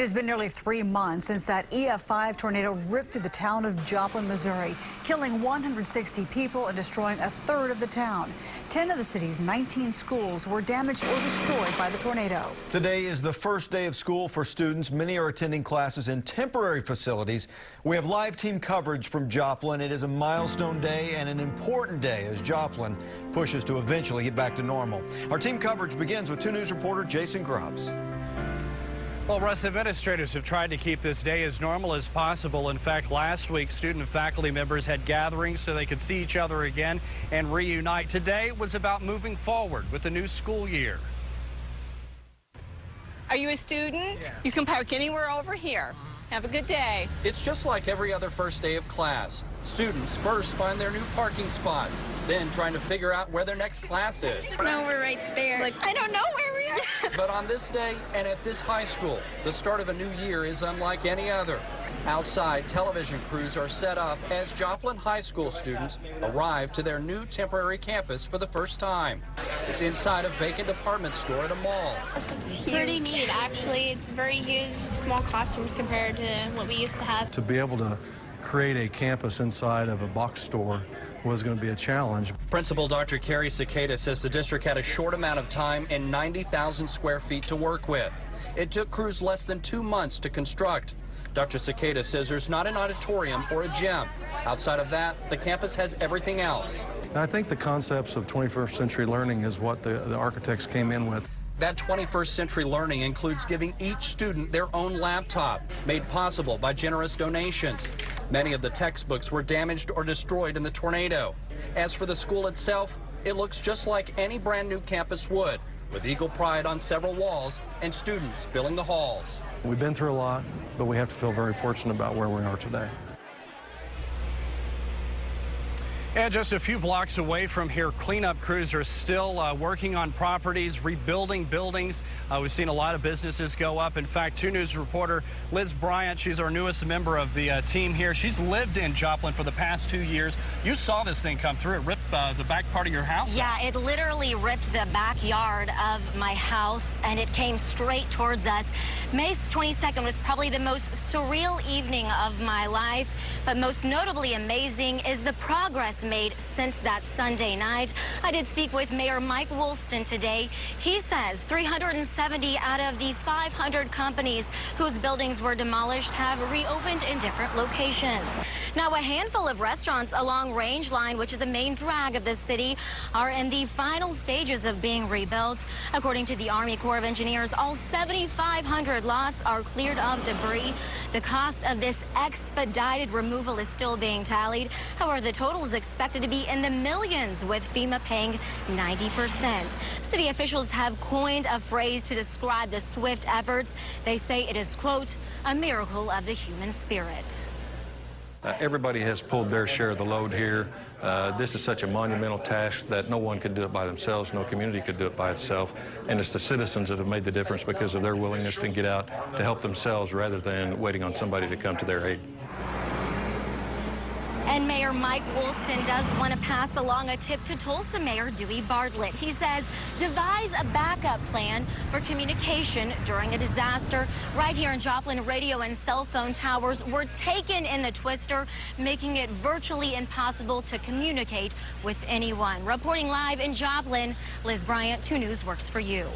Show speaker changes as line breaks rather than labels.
It's been nearly 3 months since that EF5 tornado ripped through the town of Joplin, Missouri, killing 160 people and destroying a third of the town. 10 of the city's 19 schools were damaged or destroyed by the tornado.
Today is the first day of school for students. Many are attending classes in temporary facilities. We have live team coverage from Joplin. It is a milestone day and an important day as Joplin pushes to eventually get back to normal. Our team coverage begins with 2 News reporter Jason Grubbs.
Well, Russ, administrators have tried to keep this day as normal as possible. In fact, last week, student and faculty members had gatherings so they could see each other again and reunite. Today was about moving forward with the new school year.
Are you a student?
Yeah.
You can park anywhere over here. Have a good day.
It's just like every other first day of class. Students first find their new parking spots, then trying to figure out where their next class is.
No, we're right there. Like, I don't know where we are.
But on this day and at this high school, the start of a new year is unlike any other. Outside, television crews are set up as Joplin High School students arrive to their new temporary campus for the first time. It's inside a vacant department store at a mall.
It's pretty neat, actually. It's very huge, small classrooms compared to what we used to have.
To be able to create a campus inside of a box store was going to be a challenge.
Principal Dr. Carrie Cicada says the district had a short amount of time and 90,000 square feet to work with. It took crews less than 2 months to construct. Dr. Cicada says there's not an auditorium or a gym. Outside of that, the campus has everything else.
And I think the concepts of 21st century learning is what the architects came in with.
That 21st century learning includes giving each student their own laptop, made possible by generous donations. Many of the textbooks were damaged or destroyed in the tornado. As for the school itself, it looks just like any brand new campus would, with Eagle Pride on several walls and students filling the halls.
We've been through a lot, but we have to feel very fortunate about where we are today.
And just a few blocks away from here, cleanup crews are still working on properties, rebuilding buildings. We've seen a lot of businesses go up. In fact, 2 News reporter Liz Bryant, she's our newest member of the team here. She's lived in Joplin for the past 2 years. You saw this thing come through. It ripped the back part of your house.
Yeah, it literally ripped the backyard of my house, and it came straight towards us. May 22nd was probably the most surreal evening of my life, but most notably amazing is the progress made since that Sunday night. I did speak with Mayor Mike Woolston today. He says 370 out of the 500 companies whose buildings were demolished have reopened in different locations. Now, a handful of restaurants along Range Line, which is a main drag of the city, are in the final stages of being rebuilt. According to the Army Corps of Engineers, all 7,500 lots are cleared of debris. The cost of this expedited removal is still being tallied. However, the total is expected to be in the millions, with FEMA paying 90%. City officials have coined a phrase to describe the swift efforts. They say it is, quote, a miracle of the human spirit.
Everybody has pulled their share of the load here. This is such a monumental task that no one could do it by themselves, no community could do it by itself, and it's the citizens that have made the difference because of their willingness to get out to help themselves rather than waiting on somebody to come to their aid.
And Mayor Mike Woolston does want to pass along a tip to Tulsa Mayor Dewey Bartlett. He says, devise a backup plan for communication during a disaster. Right here in Joplin, radio and cell phone towers were taken in the twister, making it virtually impossible to communicate with anyone. Reporting live in Joplin, Liz Bryant, 2 News works for you.